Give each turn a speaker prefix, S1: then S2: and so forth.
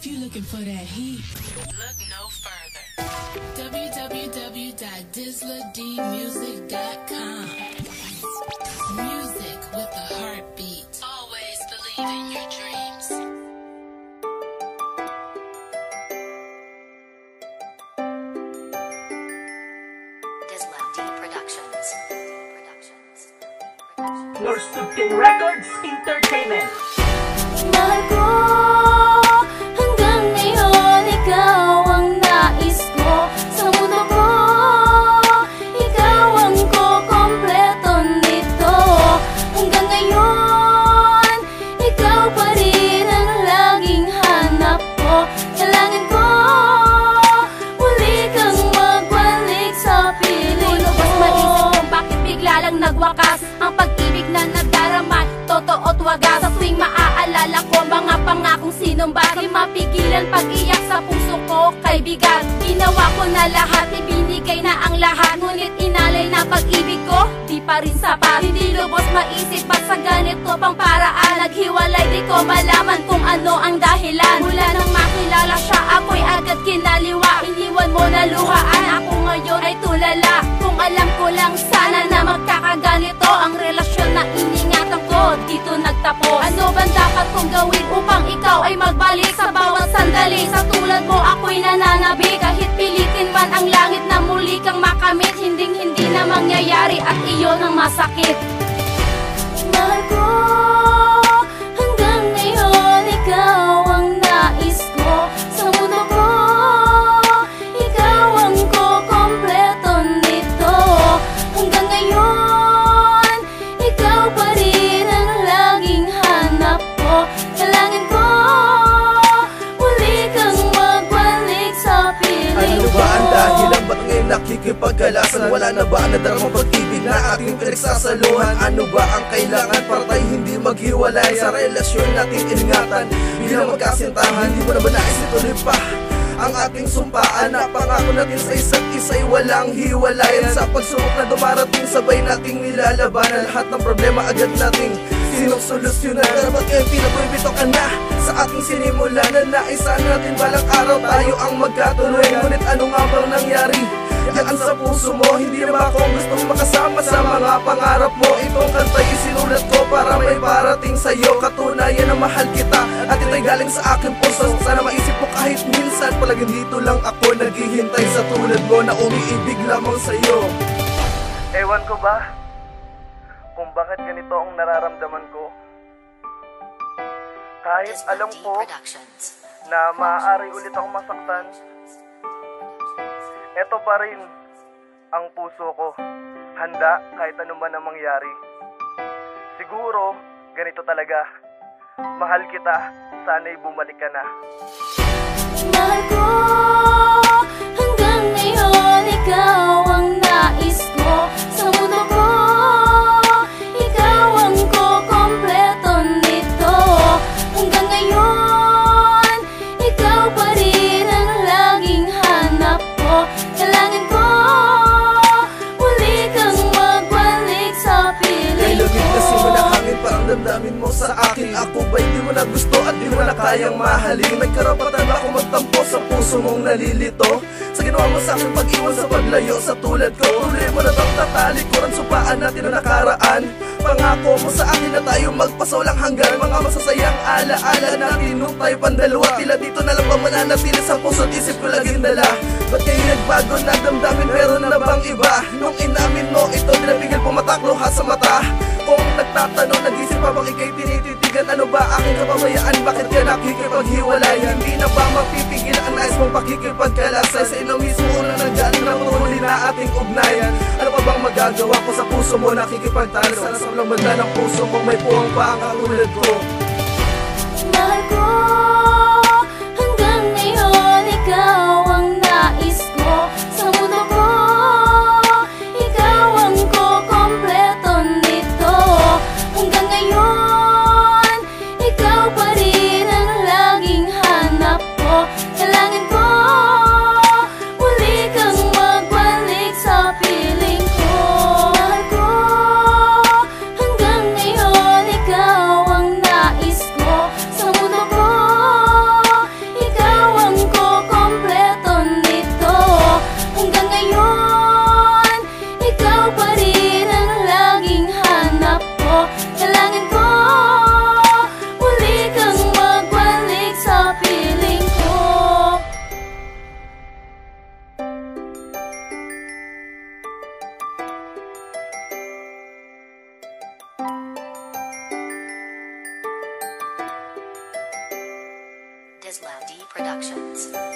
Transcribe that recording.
S1: If you're looking for that heat, look no further. www.DizzlaDmusic.com. Music with a heartbeat. Always believe in your dreams.
S2: Dizzla D Productions.
S3: Lord Stupkin Records Entertainment.
S4: Mahal ko, hanggang ngayon ikaw ang nais ko. Sa mundo ko, ikaw ang kompleto nito. Hanggang ngayon, ikaw pa rin ang laging hanap ko. Kailangan ko, muli kang magbalik sa piling ko. Mas maisip kung bakit bigla lang nagwakas ang pag-ibig na nagdarama. Totoo't wagas sa tuwing maaalala ko mga pangakong sinumbagi. Mapigilan pag-iyak sa puso ko, kaibigan. Ginawa ko na lahat, ibinigay na ang lahat. Ngunit inalay na pag-ibig ko, di pa rin sapat. Hindi lubos maisip at sa ganito pang paraan. Naghiwalay, di ko malaman kung ano ang dahilan. Mula nang makilala siya, ako'y agad kinaliwa. Iniwan mo na luhaan, ako ngayon ay tulala. Kung alam ko lang sana na magkakaganito ang relasyon na iningatan ko, dito nagtapos. Ano bang dapat kong gawin upang ikaw ay magbalik sa bawat sandali? Sa tulad mo ako'y nananabi, kahit pilitin man ang langit na muli kang makamit. Hinding-hindi na mangyayari at iyon ang masakit. Mahal ko, hanggang ngayon ikaw ang nais ko. Sa mundo ko, ikaw ang kompleto nito. Hanggang ngayon, ikaw pa rin ang laging hanap ko. Kailangan ko, muli kang magbalik sa piling ko.
S5: Ano ba ang dahilan? Ba't ngayon nakikipagkalasan? Wala na ba ang nadaramang pag-ibig na ating pinagsasaluhan? Ano ba ang kailangan para tayo hindi maghiwalay? Sa relasyon nating ingatan bilang magkasintahan, di mo na ba nais ituloy pa ang ating sumpaan na pangako natin sa isa't isa'y walang hiwalayan? Sa pagsubok na dumarating, sabay nating nilalabanan lahat ng problema, agad nating sinusolusyonan. Pero ba't ngayon pinagbibito ka na sa ating sinimulan na naisa natin balang araw tayo ang magkatuloy? Ngunit ano nga bang nangyari? Yan sa puso mo, hindi na ba akong gustong makasama sa mga pangarap mo? Itong kanta'y isinulat ko para may parating sa'yo. Katunayan na mahal kita at ito'y galing sa aking puso. Sana maisip mo kahit minsan, palaging dito lang ako naghihintay sa tulad mo na umiibig lamang sa'yo. Ewan ko ba kung bakit ganito ang nararamdaman ko? Kahit
S2: Dizzla
S5: alam
S2: D
S5: ko
S2: Productions.
S5: na maaari ulit akong masaktan, eto pa rin ang puso ko, handa kahit ano man ang mangyari. Siguro, ganito talaga. Mahal kita, sana'y bumalik ka na.
S4: Mahal ko, hanggang ngayon ikaw ang nais ko. Sa mundo ko, ikaw ang kompleto nito. Hanggang ngayon, ikaw pa rin ang laging hanap ko. Kailangan ko, muli kang magbalik sa piling
S5: Kay
S4: ko.
S5: lamig kasi mo na hangin, parang damdamin mo sa akin. Ako ba'y di mo na gusto at di mo na kayang mahalin? May karapatan ba akong magtampo sa puso mong nalilito? Sa ginawa mo sa akin pag-iwan sa paglayo sa tulad ko. Tuloy mo na bang tatalikuran, supaan natin na nakaraan? Pangako mo sa akin na tayo magpasawalang hanggan. Mga masasayang alaala natin nung tayo pandalawa. Tila dito na lang ba mananatili sa puso't isip ko laging dala? Ba't kayo nagbago na damdamin, meron na bang iba? Nung inamin mo ito, pinapigil pumatakluha sa mata. Kung nagtatanong, nag-isip pa bang ika'y tinititigan? Ano ba aking kapabayaan? Bakit ka nakikipaghiwalay? Hindi na ba mapipigil ang nais mong pakikipagkalasay? Sa ino mismo na nagdaan na patuloy na ating ugnayan. Ano pa bang magagawa ko sa puso mo nakikipagtalo? Sana sa walang banda ng puso mo may puwang pa ang katulad ko.
S4: Mahal ko, hanggang ngayon ikaw ang nais ko. Sa mundo ko, ikaw ang kompleto nito. Hanggang ngayon, ikaw pa rin ang laging hanap ko. Kailangan ko, muli kang magbalik sa piling ko. Mahal ko, hanggang ngayon ikaw ang nais ko. Sa mundo ko, ko. Kailangan ko muli kang magbalik sa piling ko.
S2: Deslavd Productions.